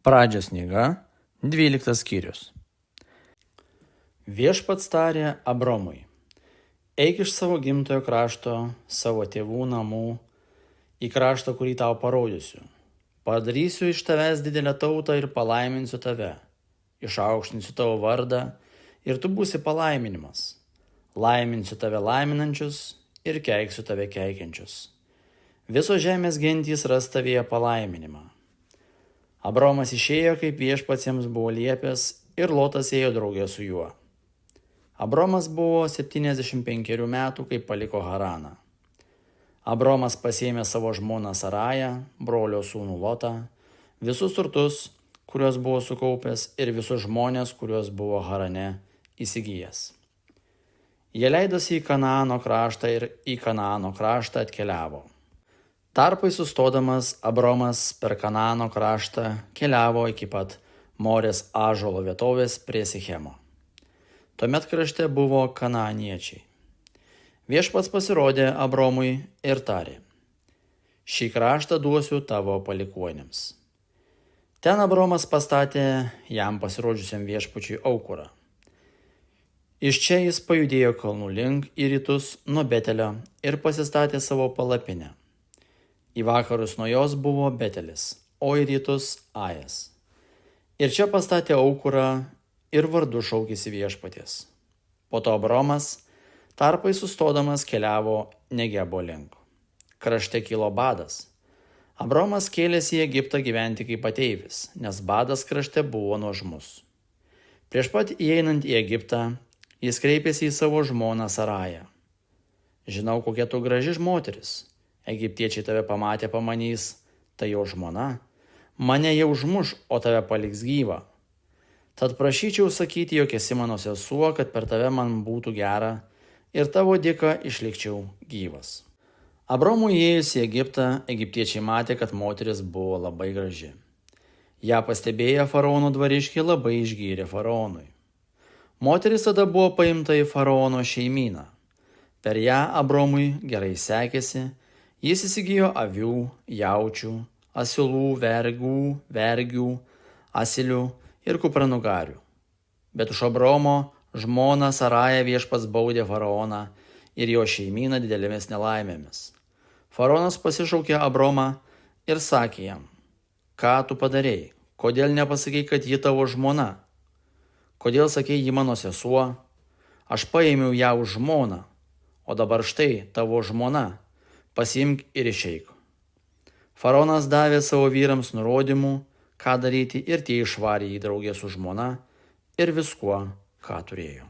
Pradžios knyga, 12 skyrius. Viešpats tarė Abromui: eik iš savo gimtojo krašto, savo tėvų namų, į kraštą, kurį tau parodysiu. Padarysiu iš tavęs didelę tautą ir palaiminsiu tave. Išaukštinsiu tavo vardą ir tu būsi palaiminimas. Laiminsiu tave laiminančius ir keiksiu tave keikiančius. Visos žemės gentys ras tavyje palaiminimą. Abromas išėjo, kaip viešpats jiems buvo liepęs, ir Lotas ėjo drauge su juo. Abromas buvo 75 metų, kai paliko Haraną. Abromas pasiėmė savo žmoną Sarają, brolio sūnų Lotą, visus turtus, kuriuos buvo sukaupęs, ir visus žmonės, kuriuos buvo Harane įsigijęs. Jie leidosi į Kanaano kraštą ir į Kanaano kraštą atkeliavo. Tarpai sustodamas, Abromas per Kanaano kraštą keliavo iki pat Morės ąžuolo vietovės prie Sichemo. Tuomet krašte buvo kanaaniečiai. Viešpats pasirodė Abromui ir tarė: šį kraštą duosiu tavo palikuonims. Ten Abromas pastatė jam pasirodžiusiam viešpačiui aukurą. Iš čia jis pajudėjo kalnų link į rytus nuo Betelio ir pasistatė savo palapinę. Į vakarus nuo jos buvo Betelis, o į rytus Ajas. Ir čia pastatė aukurą ir vardu šaukėsi viešpaties. Po to Abromas tarpai sustodamas keliavo Negebo link. Krašte kilo badas. Abromas kėlėsi į Egiptą gyventi kaip ateivis, nes badas krašte buvo nuožmus. Prieš pat įeinant į Egiptą, jis kreipėsi į savo žmoną Sarają: žinau, kokia tu graži moteris. Egiptiečiai tave pamatę pamanys, tai jo žmona, mane jau užmuš, o tave paliks gyvą. Tad prašyčiau sakyti, jog esi mano sesuo, kad per tave man būtų gera ir tavo dėka išlikčiau gyvas. Abromui įėjus į Egiptą, egiptiečiai matė, kad moteris buvo labai graži. Ją pastebėję faraono dvariškiai labai išgyrė faraonui. Moteris tada buvo paimta į faraono šeimyną. Per ją Abromui gerai sekėsi. Jis įsigijo avių, jaučių, asilų, vergių, asilių ir kupranugarių. Bet už Abromo žmoną Sarają viešpats baudė faraoną ir jo šeimyną didelėmis nelaimėmis. Faraonas pasišaukė Abromą ir sakė jam: ką tu padarei? Kodėl nepasakei, kad ji tavo žmona? Kodėl sakei, ji mano sesuo? Aš paėmiau ją už žmoną, o dabar štai tavo žmona. Pasiimk ir išeik. Faraonas davė savo vyrams nurodymų, ką daryti, ir tie išvarė jį draugė su žmona ir viskuo, ką turėjo.